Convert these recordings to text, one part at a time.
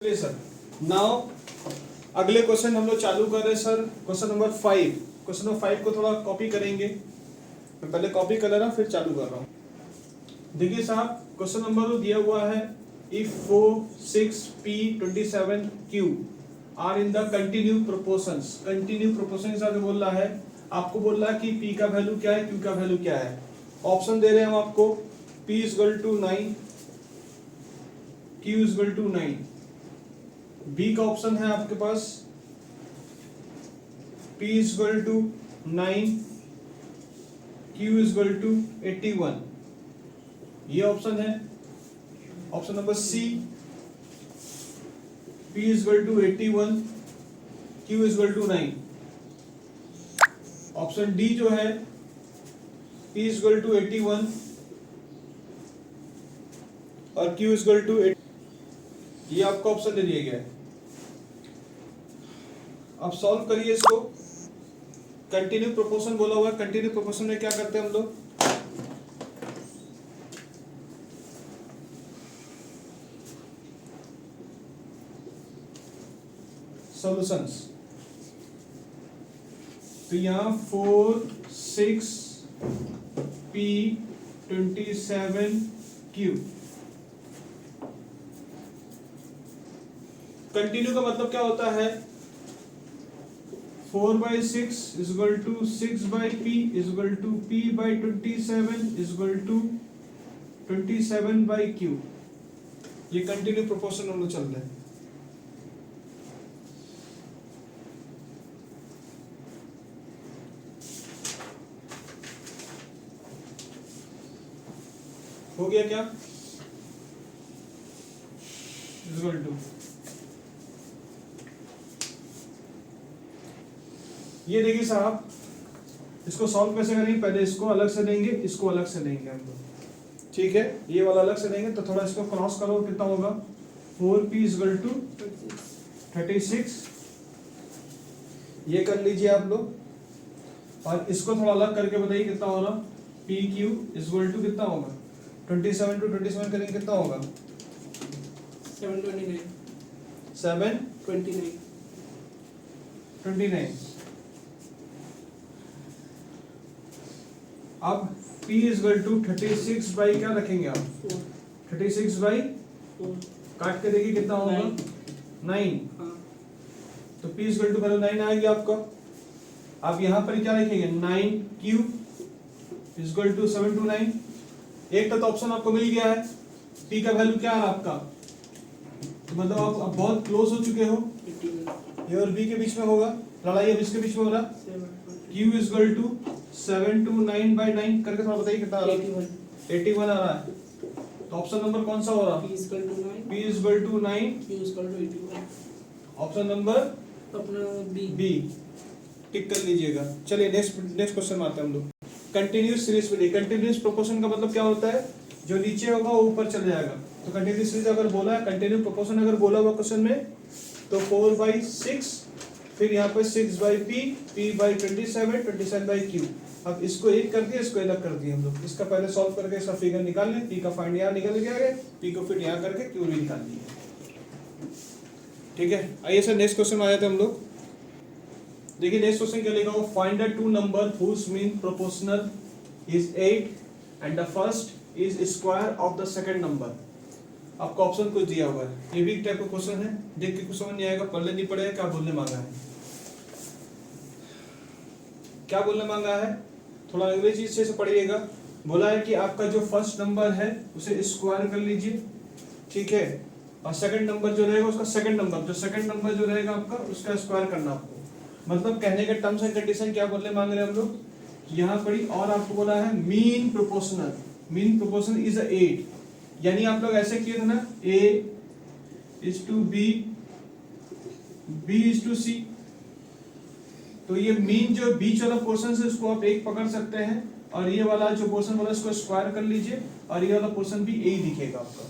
Sir now अगले question हम लोग चालू कर रहे हैं sir. Question number 5। Question number 5 को थोड़ा कॉपी करेंगे। मैं पहले कॉपी कर ले रहा हूँ फिर चालू कर रहा हूँ। देखिए साहब, क्वेश्चन नंबर दिया हुआ है if 4 6 p 27 q are in the continue proportions. Continue proportion के साथ बोल रहा है, आपको बोल रहा है कि p का वैल्यू क्या है, q का वैल्यू क्या है। ऑप्शन दे रहे हैं हम आपको, p equal to 9, q equal to 9। B का ऑप्शन है आपके पास P equal to 9, Q equal to 81। ये ऑप्शन है। Option number C, P equal to 81, Q equal to 9। Option D जो है P इक्वल टू 81 और Q इक्वल टू 8। ये आपका ऑप्शन दे दिया गया है। अब सॉल्व करिए इसको। कंटिन्यू प्रोपोर्शन बोला हुआ है। कंटिन्यू प्रोपोर्शन में क्या करते हैं हम लोग, सॉल्यूशंस। तो यहां 4 6 p 27 q। कंटिन्यू का मतलब क्या होता है, 4/6 equal to 6/p equal to p/27 equal to 27/q। ये कंटिन्यू प्रोपोर्शन हम लोग चल रहे हैं। हो गया क्या, इक्वल टू। ये देखिए साहब, इसको सॉल्व कैसे करेंगे, पहले इसको अलग से लेंगे, इसको अलग से लेंगे हम लोग। ठीक है, ये वाला अलग से लेंगे तो थोड़ा इसको क्रॉस करो, कितना होगा 4p इक्वल टू 36। ये कर लीजिए आप लोग, और इसको थोड़ा अलग करके बताइए कितना होगा, pq इक्वल टू कितना होगा 27 टू 27 करेंगे कितना होगा 729। अब p इक्वल टू 36 बाई क्या रखेंगे आप 36 बाई 4 काट के देखिए कितना होगा 9। तो p इक्वल टू 9 आएगी आपका। अब यहाँ पर क्या लिखेंगे 9q इक्वल टू 729। एक तो ऑप्शन आपको मिल गया है, p का वैल्यू क्या है आपका, तो मतलब आप अब बहुत क्लोज हो चुके हो। a और b के बीच में होगा, लड़ाई अब इसके बीच में हो रहा। q इक्वल टू 729/9 करके थोड़ा बताइए कितना आ रहा है 81 आ रहा है। तो ऑप्शन नंबर कौन सा हो रहा, p equal to 9 q equal to 81। Option number अपना बी टिक कर लीजिएगा। चलिए नेक्स्ट क्वेश्चन आते हैं हम लोग। कंटिन्यूअस सीरीज में कंटिन्यूअस प्रोपोर्शन का मतलब क्या होता है, जो नीचे होगा वो ऊपर चले जाएगा। तो कंटिन्यूअस सीरीज अगर बोला है, कंटिन्यू प्रोपोर्शन अगर बोला हुआ क्वेश्चन में, तो 4/6 फिर यहाँ पर 6/p p/27 27/q। अब इसको एक कर दिया, इसको अलग कर दिया हम लोग। इसका पहले सॉल्व करके इसका फिगर निकाल लें, p का फाइंड यहाँ निकल गया है, p को फिर यहाँ करके q भी निकाल दिए। ठीक है, आइए सर नेक्स्ट क्वेश्चन में आ जाते हैं हम लोग। देखिए नेक्स्ट क्वेश्चन क्या लिखा हुआ, find the two number whose mean proportional is 8 and the first is square of the second number. आपको ऑप्शन कुछ दिया हुआ है, ये भी एक टाइप का क्वेश्चन है, देख के कुछ समझ नहीं आएगा, पढ़ने नहीं पड़ेगा। क्या बोलने मांगा है, क्या बोलने मांगा है, थोड़ा अंग्रेजी से पढ़िएगा। बोला है कि आपका जो फर्स्ट नंबर है उसे स्क्वायर कर लीजिए, ठीक है, और सेकंड नंबर जो रहेगा उसका सेकंड नंबर जो रहेगा आपका उसका स्क्वायर करना आपको। मतलब कहने का टर्म्स एंड कंडीशन क्या बोलने मांग रहे हैं हम लोग, यहाँ पढ़ी। और आपको बोला है मीन प्रोपोर्शनल इज 8, यानी आप लोग ऐसे किए थे ना, a is to b, b is to c। तो ये मीन जो बीच वाला पोर्शन है उसको आप एक पकड़ सकते हैं, और ये वाला जो पोर्शन वाला इसको स्क्वायर कर लीजिए, और ये वाला पोर्शन भी a ही दिखेगा आपका।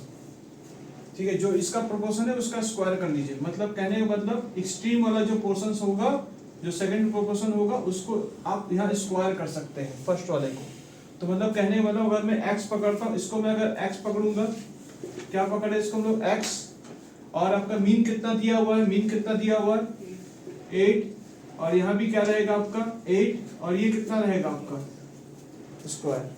ठीक है, जो इसका प्रोपोर्शन है उसका स्क्वायर कर लीजिए। मतलब कहने का मतलब एक्सट्रीम वाला जो पोर्शन होगा, जो सेकंड प्रोपोर्शन होगा, उसको आप यहाँ स्क्वायर कर सकते हैं फर्स्ट वाले को। तो मतलब कहने का मतलब अगर मैं x पकड़ता हूँ, इसको मैं अगर x पकड़ूंगा, क्या पकड़े इसको हम लोग x, और आपका मीन कितना दिया हुआ है, मीन कितना दिया हुआ है 8, और यहाँ भी क्या रहेगा आपका 8, और ये कितना रहेगा आपका स्क्वायर।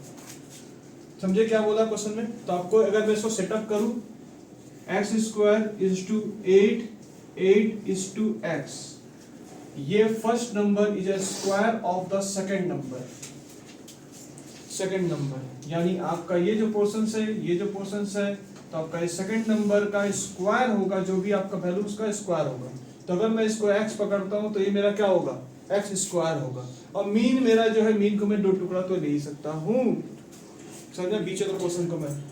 समझे क्या बोला क्वेश्चन में? तो आपको अगर मैं इसको सेटअप करूं, x square is to 8, 8 is to x, ये first number is a square of the second number, second number यानी आपका ये जो पोर्शंस है, ये जो पोर्शंस है, तो आपका ये सेकंड नंबर का स्क्वायर होगा, जो भी आपका वैल्यू उसका स्क्वायर होगा। तो अगर मैं इसको x पकड़ता हूं तो ये मेरा क्या होगा x स्क्वायर होगा, और मीन मेरा जो है, मीन को मैं दो टुकड़ा तो ले ही सकता हूं, समझा बीच वाले पोर्शन को मैं।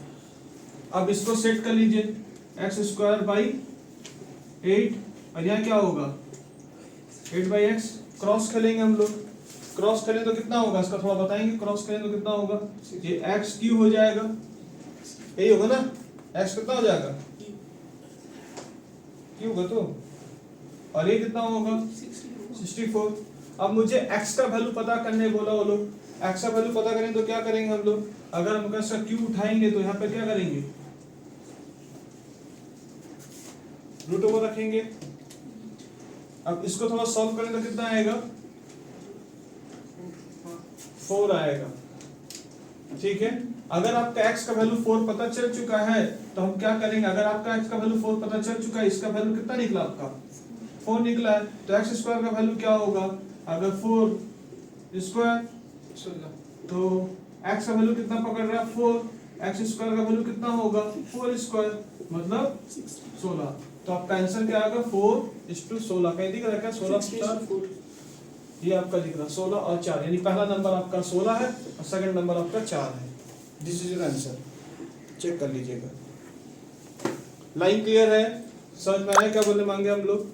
अब इसको सेट कर लीजिए, x स्क्वायर बाई 8, और यहाँ क्या होगा 8 बाई एक्स। क्रॉस खेलेंगे हम लोग, क्रॉस खेलें तो कितना होगा इसका थोड़ा बताएंगे, क्रॉस खेलें तो कितना होगा, ये x क्यू हो जाएगा, यही होगा ना, x कितना हो जाएगा क्यू होगा तो, और ये कितना होगा 64। अब मुझे x का वैल्यू पता करने बोला वो लोग, x का वैल्यू पता करें तो क्या करेंगे हम लोग, अगर हम इसका क्यू उठाएंगे तो यहाँ पे क्या करेंगे रूट ओवर रखेंगे। अब इसको थोड़ा सॉल्व करें तो कितना आएगा 4 आएगा, ठीक है। अगर आपका x का वैल्यू 4 पता चल चुका है तो हम क्या करेंगे, अगर आपका x का वैल्यू 4 पता चल चुका है, इसका वैल्यू कितना निकला आपका 4 निकला है, तो x स्क्वायर का वैल्यू क्या होगा, अगर 4 स्क्वायर तो x का वैल्यू कितना पकड़ रहा है 4, x स्क्वायर का वैल्यू कितना होगा 4 स्क्वायर मतलब 16। तो आपका आंसर क्या आएगा 4:16, कहीं दिख रहा है क्या 16, ये आपका दिख रहा 16 और 4, यानी पहला नंबर आपका 16 है और सेकंड नंबर आपका 4 है। This is your answer, check कर लीजिएगा। लाइन क्लियर है, समझ में आया क्या बोलने मांगे हम लोग।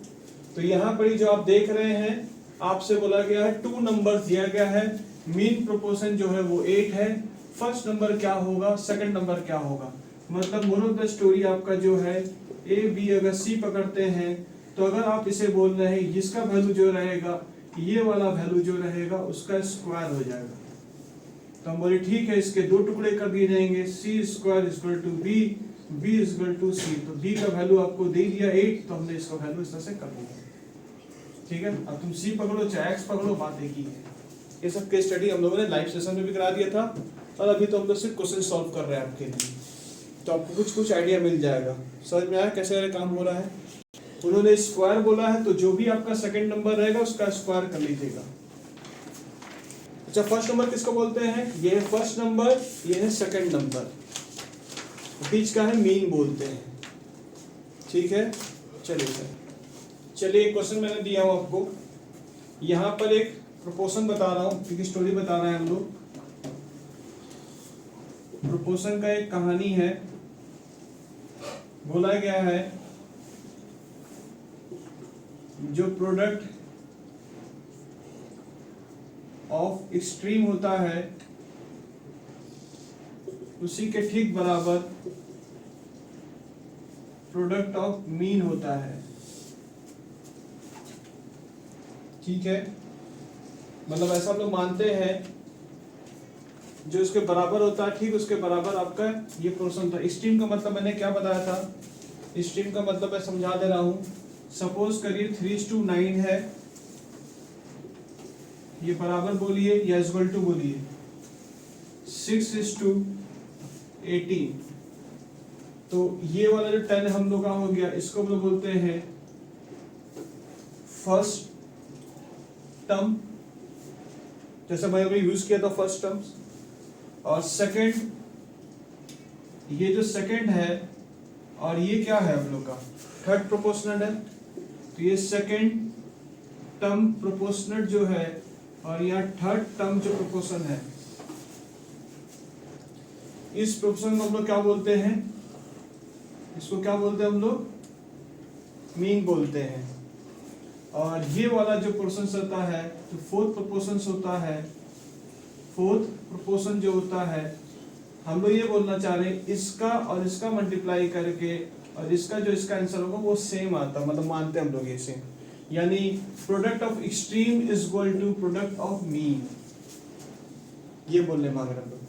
तो यहाँ पर जो आप देख रहे हैं, आपसे बोला गया है 2 नंबर दिया गया है, मीन प्रोपोर्शन जो है वो 8 है, फर्स्ट नंबर क्या होगा, सेकंड नंबर क्या होगा, मतलब मोरल ऑफ द स्टोरी आपका जो है ए बी अगर सी पकड़ते हैं तो अगर आप इसे बोल रहे हैं इसका वैल्यू जो रहेगा, ये वाला वैल्यू जो रहेगा उसका स्क्वायर हो जाएगा, तो हम बोले ठीक है इसके 2 टुकड़े कर दिए जाएंगे, C square equal to B, B equal to C. तो बी का वैल्यू आपको दे दिया 8, तो हमने इसका वैल्यू इस तरह से कर दिया, ठीक है। अब तुम सी पकड़ो चाहे एक्स पकड़ो, बात एक ही है। ये सब केस स्टडी हम लोगों ने लाइव सेशन में भी करा दिया था, और अभी तो हम लोग सिर्फ क्वेश्चन सॉल्व कर रहे हैं आपके लिए, तो आपको कुछ कुछ आइडिया मिल जाएगा। समझ में आया कैसे काम हो रहा है। उन्होंने स्क्वायर बोला है, तो जो भी आपका सेकंड नंबर रहेगा उसका स्क्वायर कर लीजिएगा। अच्छा, फर्स्ट नंबर किसको बोलते हैं, ये है फर्स्ट नंबर, ये है सेकंड नंबर, बीच का है मीन बोलते हैं, ठीक है। चलिए सर, चलिए एक क्वेश्चन मैंने दिया हूं आपको, यहाँ पर एक प्रोपोर्शन बता रहा हूँ, क्योंकि स्टोरी बता रहे हैं हम लोग। प्रोपोर्शन का एक कहानी है, बोला गया है जो प्रोडक्ट ऑफ एक्सट्रीम होता है उसी के ठीक बराबर प्रोडक्ट ऑफ मीन होता है, ठीक है। मतलब ऐसा हम लोग मानते हैं जो इसके बराबर होता है, ठीक उसके बराबर आपका ये प्रोपोर्शन था। एक्सट्रीम का मतलब मैंने क्या बताया था, एक्सट्रीम का मतलब मैं समझा दे रहा हूं। सपोज करिए 3:9 है, ये बराबर बोलिए या इक्वल टू बोलिए 6:18, तो ये वाला जो 10 हम लोग का हो गया, इसको हम लोग बोलते हैं फर्स्ट टर्म, जैसे मैं अभी यूज किया था फर्स्ट टर्म्स। और सेकंड, ये जो सेकंड है, और ये क्या है हम लोग का थर्ड प्रोपोर्शनल है, तो ये सेकंड टर्म प्रोपोर्शनल जो है, और यहाँ थर्ड टर्म जो प्रोपोर्शन है, इस प्रोपोर्शन को हम लोग क्या बोलते हैं, इसको क्या बोलते हैं हम लोग, मीन बोलते हैं। और ये वाला जो प्रोपोर्शन होता है, तो फोर्थ प्रोपोर्शन होता है, फोर्थ प्रोपोर्शन जो होता है, हम लोग ये बोलना चाह रहे हैं इसका और इसका मल्टीप्लाई करके, और इसका जो इसका आंसर होगा वो सेम आता, मतलब मानते हैं हम लोग ये सेम, यानी product of extreme is equal to product of mean, ये बोलने मांग रहे हम लोग।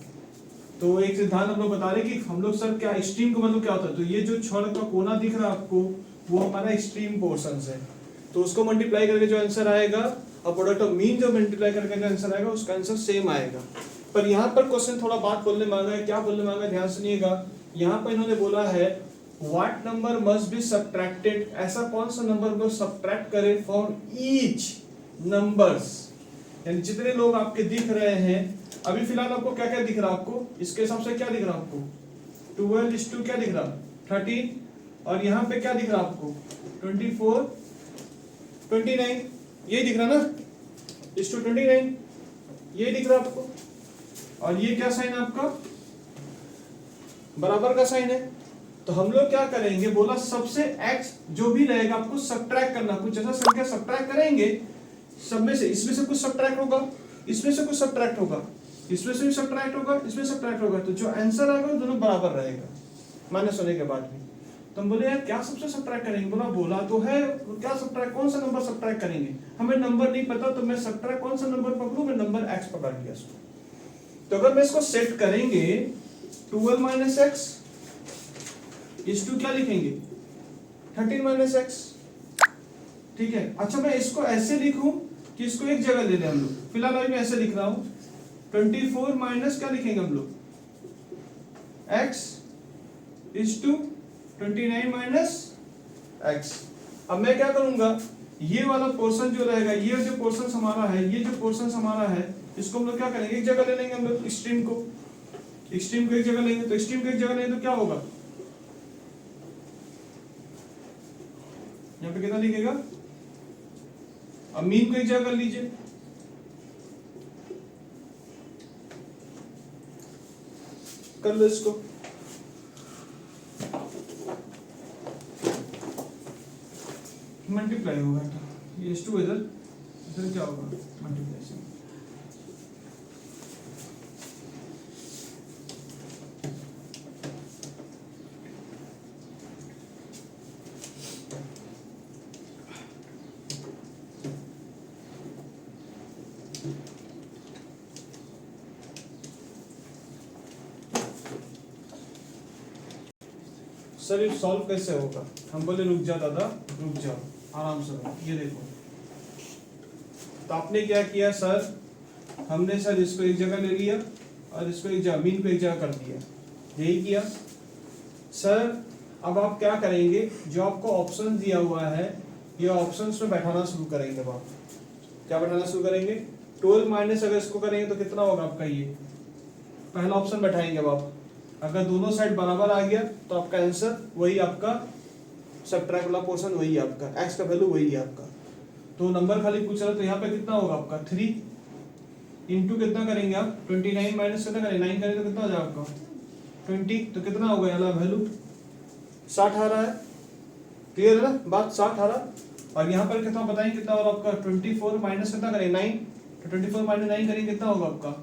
तो एक सिद्धांत हम लोग बता रहे कि हम लोग सर क्या एक्सट्रीम का मतलब क्या होता है, तो ये जो छड़ का कोना दिख रहा है आपको, वो हमारा एक्सट्रीम पोर्शन है, तो उसको मल्टीप्लाई करके जो आंसर आएगा और प्रोडक्ट ऑफ मीन जो मल्टीप्लाई करके जो आंसर आएगा उसका आंसर सेम आएगा। पर यहाँ पर क्वेश्चन थोड़ा बात बोलने मांगा है, क्या बोलने मांगा है ध्यान सुनिएगा। यहाँ पर इन्होंने बोला है what number must be subtracted, ऐसा कौन सा नंबर को सब्ट्रैक्ट करे फ्रॉम ईच नंबर्स, यानी जितने लोग आपके दिख रहे हैं अभी फिलहाल आपको क्या क्या दिख रहा है, आपको इसके हिसाब से क्या दिख रहा है आपको 12:2 क्या दिख रहा 13, और यहाँ पे क्या दिख रहा आपको 24 29, ये दिख रहा ना इस टू 29, ये दिख रहा आपको, और ये क्या साइन है आपका बराबर का साइन है। तो हम लोग क्या करेंगे, बोला सबसे x जो भी रहेगा आपको सब्ट्रैक्ट करना, कुछ ऐसा संख्या सब्ट्रैक्ट करेंगे सब में से, इसमें से कुछ सब्ट्रैक्ट होगा, इसमें से कुछ सब्ट्रैक्ट होगा, इसमें से भी सब्ट्रैक्ट होगा, इसमें सब्ट्रैक्ट होगा, तो जो आंसर आएगा वो दोनों बराबर रहेगा माइनस होने के बाद भी। तो हम बोले यार क्या सबसे सब्ट्रैक्ट करेंगे, बोला तो है क्या सब्ट्रैक्ट, कौन सा नंबर सब्ट्रैक्ट करेंगे, हमें नंबर नहीं पता, तो मैं सब्ट्रैक्ट कौन सा नंबर पकड़ूं, मैं नंबर x पकड़ लिया इसको। तो अगर मैं इसको सेट करेंगे 12 - x इस टू क्या लिखेंगे 13 - x, ठीक है। अच्छा मैं इसको ऐसे लिखूं कि इसको एक जगह ले लें हम लोग, फिलहाल अभी मैं ऐसे लिख रहा हूं 24 माइनस क्या लिखेंगे हम लोग x इज टू 29 - x। अब मैं क्या करूंगा, ये वाला पोर्शन जो रहेगा, ये जो पोर्शन हमारा है, ये जो पोर्शन हमारा है, इसको हम लोग क्या करेंगे एक जगह ले लेंगे हम लोग, एक्सट्रीम को एक जगह लेंगे, तो एक्सट्रीम को एक जगह लेंगे तो क्या होगा, यहाँ पे कितना लिखेगा, अब मीन को एक जगह कर लीजिए, कर लो इसको, मल्टीप्लाई होगा ये टू इधर क्या होगा मल्टीप्लाई। सर ये सॉल्व कैसे होगा, हम बोले रुक जा दादा रुक जाओ आराम से, ये देखो। तो आपने क्या किया सर, हमने सर इसको एक जगह ले लिया और इसको एक जगह, मीन को एक जगह कर दिया, यही किया सर। अब आप क्या करेंगे, जो आपको ऑप्शन दिया हुआ है ये ऑप्शंस में बैठाना शुरू करेंगे। अब आप क्या बैठाना शुरू करेंगे, 12 माइनस अगर इसको करेंगे तो कितना होगा आपका, ये पहला ऑप्शन बैठाएंगे। अब आप अगर दोनों साइड बराबर आ गया तो आपका आंसर वही, आपका सब्ट्रैक्ट वाला पोर्शन वही आपका, x का वैल्यू वही है आपका। तो नंबर खाली पूछ रहा है, तो यहाँ पे कितना होगा आपका 3 इंटू कितना करेंगे आप 29 माइनस कितना करेंगे 9 करेंगे तो कितना हो जाएगा आपका 20, तो कितना होगा यहाँ वैल्यू 60 आ रहा है, क्लियर है ना बात 60 आ रहा। और यहाँ पर कितना बताएंगे कितना होगा आपका 24 माइनस कितना करेंगे 9, तो 24 माइनस 9 करेंगे कितना होगा आपका,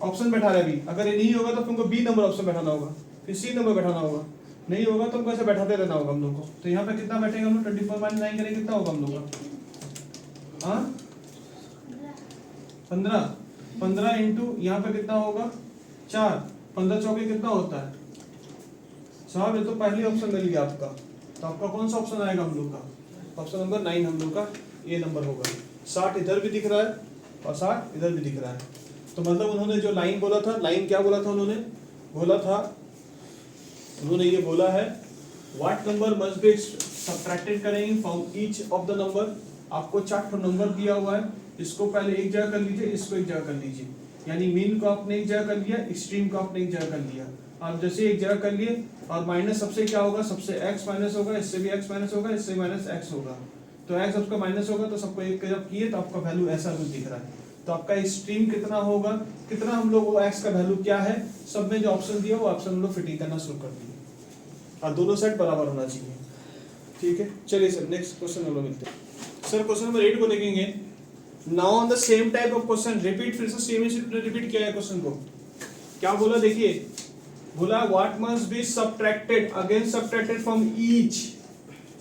ऑप्शन बैठा रहे अभी, अगर ये नहीं होगा तो तुमको बी नंबर ऑप्शन बैठाना होगा, फिर सी नंबर बैठाना होगा, नहीं होगा तो हमको ऐसे बैठाते रहना होगा हम लोग को। तो यहाँ पे कितना बैठेगा हम लोग 24 माइनस 9 करेंगे कितना होगा हम लोग का, हाँ 15 इंटू यहाँ पे कितना होगा 4, 15 चौके कितना होता है साहब, ये तो पहली ऑप्शन मिल गया आपका। तो आपका कौन सा ऑप्शन आएगा हम लोग का, ऑप्शन नंबर 9 हम लोग का ये नंबर होगा। 60 इधर भी दिख रहा है और 60 इधर भी दिख रहा है। तो मतलब उन्होंने जो लाइन बोला था, लाइन क्या बोला था उन्होंने ये बोला है what number must be subtracted करेंगे from each of the number. आपको 4 नंबर दिया हुआ है, इसको पहले एक जगह कर लीजिए, इसको एक जगह कर लीजिए, यानी मीन को आपने एक जगह कर लिया, एक्सट्रीम को आपने एक जगह कर लिया। आप जैसे एक जगह कर लिए और माइनस सबसे क्या होगा, सबसे x माइनस होगा, इससे भी x माइनस होगा, इससे माइनस x होगा, तो x सबका माइनस होगा, तो सबको एक जब किए तो आपका वैल्यू ऐसा कुछ दिख रहा है। तो आपका एक्सट्रीम कितना होगा, कितना हम लोग वो x का वैल्यू क्या है, सब में जो ऑप्शन दिया वो ऑप्शन हम लोग फिटिंग करना शुरू कर दिए, और दोनों साइड बराबर होना चाहिए। ठीक है, चलिए सर नेक्स्ट क्वेश्चन हम लोग मिलते हैं। सर क्वेश्चन नंबर 8 को देखेंगे। Now on the same type of question repeat, फिर से सेम ही रिपीट किया है क्वेश्चन को। क्या बोला देखिए, बोला what must be subtracted, again subtracted from each,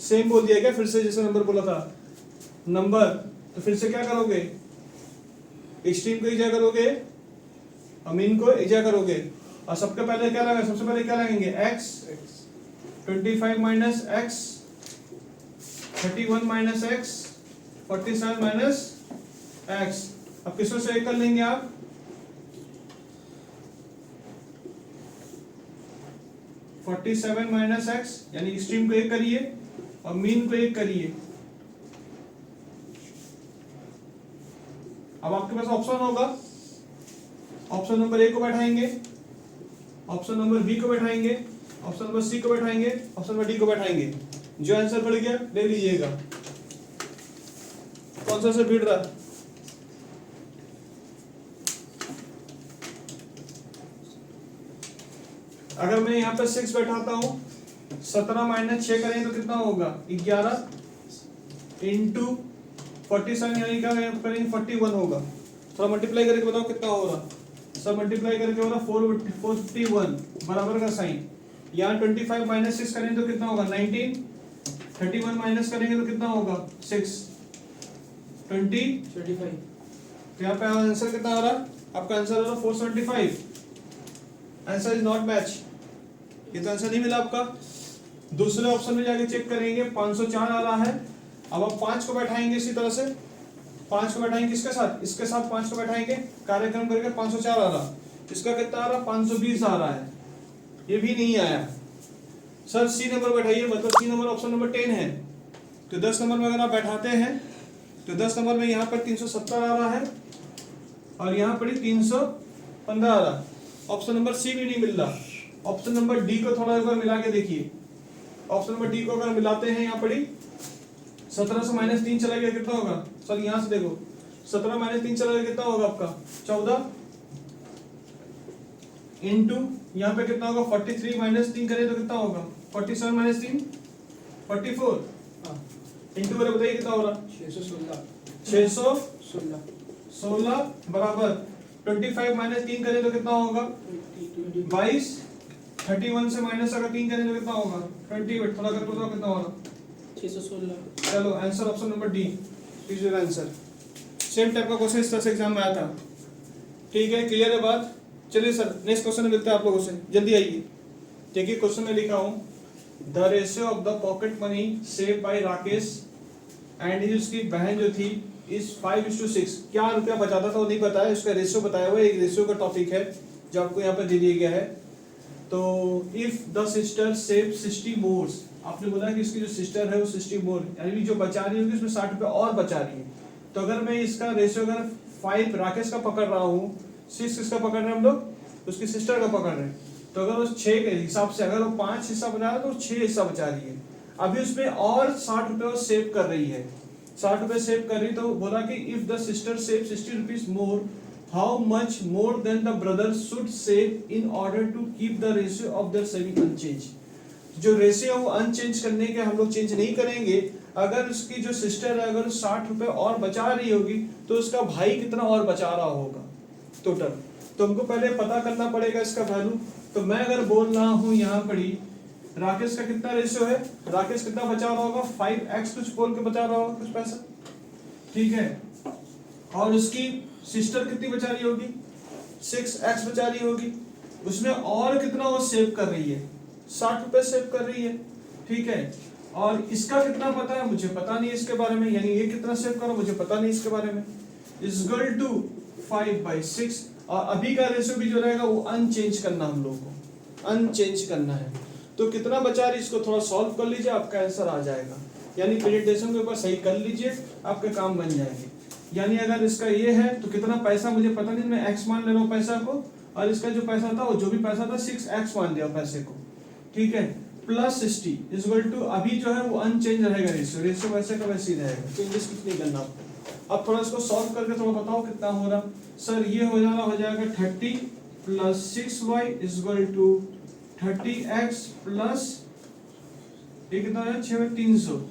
same बोल दिया क्या फिर से जैसे नंबर बोला था नंबर। तो फिर से क्या करोगे, एक्सट्रीम को एक जगह करोगे, अमीन को एक जगह करोगे, और सबके पहले क्या लगा, सबसे पहले क्या लगेंगे x, 25 minus x 31 minus x, 47 minus x. अब किसमें से एक कर लेंगे आप? फोर्टी सेवन माइनस एक्स, यानी एक्सट्रीम को एक करिए और मीन को एक करिए। अब आपके पास ऑप्शन होगा, ऑप्शन नंबर ए को बैठाएंगे, ऑप्शन नंबर बी को बैठाएंगे, ऑप्शन नंबर सी को बैठाएंगे, ऑप्शन नंबर डी को बैठाएंगे। जो आंसर पड़ गया ले लीजिएगा। कौन सा से भिड़ रहा है? अगर मैं यहाँ पे 6 बैठाता हूँ, 17 माइनस 6 करें तो कितना होगा? 11 इंटू 47, यानी क्या करेंगे? 41 होगा। थोड़ा मल्टीप्लाई करके बताओ कितना हो रहा? सब मल्टीप्लाई करके हो रहा 451 बराबर का साइन। यहाँ 25 माइनस 6 करेंगे तो कितना होगा? 19। 31 माइनस करेंगे तो कितना होगा? 6 20 35। तो यहाँ पे आंसर कितना आ रहा? आपका आंसर आ रहा 475। Answer is not match. ये तो आंसर नहीं मिला आपका। दूसरे ऑप्शन में जाके चेक करेंगे, 504 आ रहा है। अब आप 5 को बैठाएंगे इसी तरह से, 5 को बैठाएंगे किसके साथ? इसके साथ 5 को बैठाएंगे, कार्यक्रम करके 504 आ रहा। इसका कितना आ रहा? 520 आ रहा है। ये भी नहीं आया। सर सी नंबर बैठाइए, मतलब सी नंबर ऑप्शन नंबर 10 है। तो 10 नंबर में अगर आप बैठाते हैं तो 10 नंबर में यहाँ पर 370 आ रहा है और यहाँ पर 315 आ रहा। ऑप्शन नंबर सी भी नहीं मिल रहा। ऑप्शन नंबर डी को थोड़ा एक बार मिला के देखिए। ऑप्शन नंबर डी को अगर मिलाते हैं, यहाँ पर 17 से माइनस 3 चला गया, कितना होगा? सर यहाँ से देखो, 17 माइनस 3 चला गया, कितना होगा आपका? 14 इंटू यहाँ पे कितना होगा? 43 माइनस 3 करें तो कितना होगा? 47 माइनस 3 44 इंटू मेरे बताइए कितना हो रहा? 616 बराबर 25 माइनस 3 करें तो कितना होगा? 22। 31 से माइनस अगर 3 करें तो कितना होगा? 28। थोड़ा कर बताओ कितना होगा? 616। चलो answer option number D is your answer. Same type का क्वेश्चन इस तरह से एग्जाम में आया था। ठीक है, क्लियर है बात? चलिए सर नेक्स्ट क्वेश्चन में मिलते हैं आप लोगों से, जल्दी आइए। देखिए क्वेश्चन में लिखा हूँ, the ratio of the pocket money save by Rakesh and उसकी बहन जो थी इज 5:6। क्या रुपया बचाता था वो नहीं बताया, उसका रेशियो बताया हुआ है। एक रेशियो का टॉपिक है जो आपको यहाँ पर दे दिया गया है। तो इफ द सिस्टर सेव 60 मोर, आपने बोला कि इसकी जो सिस्टर है वो 60 मोर, यानी जो बचा रही होगी उसमें 60 रुपये और बचा रही है। तो अगर मैं इसका रेशियो अगर 5 राकेश का पकड़ रहा हूँ, 6 किसका पकड़ रहे हैं हम लोग? उसकी सिस्टर का पकड़ रहे हैं। तो अगर उस 6 के हिसाब से अगर वो 5 हिस्सा बचा रहा है तो 6 हिस्सा बचा रही है। अभी उसमें और 60 रुपये सेव कर रही है, 60 रुपये सेव कर रही। तो बोला कि if the sister save 60 rupees more, how much more than the brother should save in order to keep the ratio of their saving unchange. जो रेशियो वो अनचेंज करने के हम लोग चेंज नहीं करेंगे। अगर उसकी जो सिस्टर है अगर 60 रुपये और बचा रही होगी तो उसका भाई कितना और बचा रहा होगा टोटल। तो हमको पहले पता करना पड़ेगा इसका वैल्यू। तो मैं अगर बोल रहा हूँ यहाँ पर राकेश का कितना रेशियो है, राकेश कितना बचा रहा होगा? 5x कुछ बोल के बचा रहा होगा कुछ पैसा, ठीक है। और उसकी सिस्टर कितनी बचा रही होगी? 6x बचा रही होगी। उसमें और कितना वो सेव कर रही है? 60 रुपये सेव कर रही है, ठीक है। और इसका कितना पता है? मुझे पता नहीं इसके बारे में, यानी ये कितना सेव करो मुझे पता नहीं इसके बारे में। Is equal to 5/6। और अभी का रेशियो भी जो रहेगा वो अनचेंज करना, हम लोग को अनचेंज करना है। तो कितना बचा रही, इसको थोड़ा सॉल्व कर लीजिए, आपका आंसर आ जाएगा। यानी प्रेजेंटेशन के ऊपर सही कर लीजिए, आपके काम बन जाएंगे। यानी अगर इसका ये है तो कितना पैसा मुझे पता नहीं, मैं x मान ले रहा हूँ पैसा को, और इसका जो पैसा था वो जो भी पैसा था 6x मान लिया पैसे को, ठीक है। प्लस 60 इज इक्वल टू, अभी जो है वो अनचेंज रहेगा रेशियो, रेशियो वैसे का वैसे ही रहेगा, चेंजेस कुछ नहीं करना आपको। अब थोड़ा इसको सॉल्व करके थोड़ा बताओ कितना हो रहा। सर ये हो जाएगा 30 plus 6y is equal to 30x plus ये कितना हो जाएगा 6 300।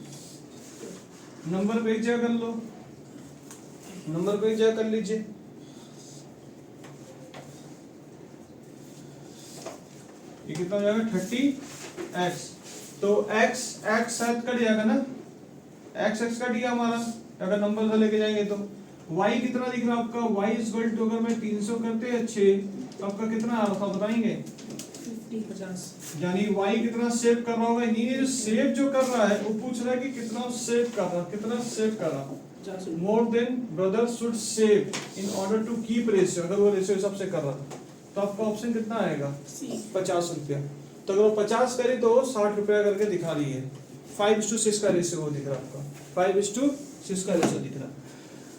नंबर पे एक जगह कर लो, नंबर पे एक जगह कर लीजिए। ये कितना हो जाएगा 30x। तो x शायद कट जाएगा ना, x कट गया हमारा अगर नंबर से लेके जाएंगे तो। y कितना दिख रहा है आपका? y इज इक्वल टू, अगर मैं 300 करते हैं 6 तो आपका कितना आ रहा था बताएंगे? 50। यानी y कितना सेव कर रहा होगा, ये जो सेव जो कर रहा है वो पूछ रहा है कि कितना सेव कर रहा, कितना सेव कर रहा। 50 more than brother should save in order to keep ratio, अगर वो रेशियो हिसाब से कर रहा तो आपका ऑप्शन कितना आएगा, सी। 50 रुपया। तो अगर वो 50 करे तो 60 रुपया करके दिखा रही है। 5:6 का रेशियो वो दिख रहा है आपका, 5:6 का रेशियो दिख रहा है।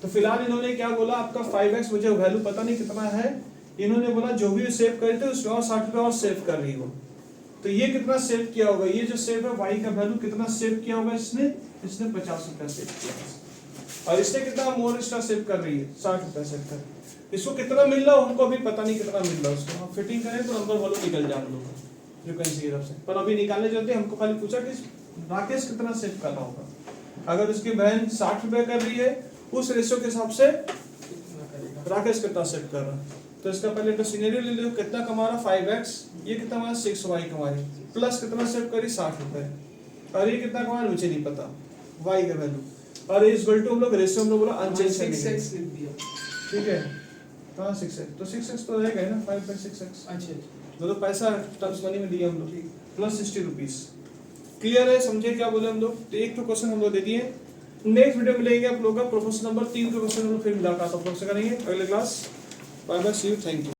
तो फिलहाल इन्होंने क्या बोला, आपका 5x मुझे वैल्यू पता नहीं कितना है, इन्होंने बोला जो भी सेव करे थे उसमें और 60 रुपया और सेव कर रही हो। तो ये कितना सेव किया होगा, ये जो सेव है y का वैल्यू कितना सेव किया होगा इसने 50 रुपया सेव किया। और इसने कितना मोर एक्स्ट्रा सेव कर रही है, 60 रुपया सेव कर। इसको कितना मिल रहा है हमको अभी पता नहीं कितना मिल रहा है उसको, हम फिटिंग करें तो नंबर वैल्यू निकल जाए हम लोग का जो कहीं से तरफ से, पर अभी निकालने चलते हमको खाली पूछा कि राकेश कितना सेव कर रहा होगा। अगर उसकी बहन 60 रुपया कर रही है उस रेशियो के हिसाब से राकेश कितना सेव कर रहा है। तो इसका पहले तो सिनेरियो ले लो, कितना कमा रहा 5x, ये कितना कमा 6y कमा रही, प्लस कितना सेव करी 60 रुपए, और ये कितना कमा मुझे नहीं पता y का वैल्यू, और इज इक्वल टू हम लोग रेशियो हम लोग बोला अनचेंज करेंगे, ठीक है। कहाँ 6x, तो 6x तो रहेगा ना, 5/6x। अच्छा तो पैसा टर्म्स मनी में दिया हम लोग, प्लस 60 रुपीज। क्लियर है, समझे क्या बोले हम लोग। तो एक तो क्वेश्चन हम लोग दे दिए। नेक्स्ट वीडियो में लेंगे आप लोग का प्रोफेशन नंबर 3 का क्वेश्चन हम लोग फिर मुलाकात आप लोग से करेंगे अगले class. Bye bye, see you, thank you.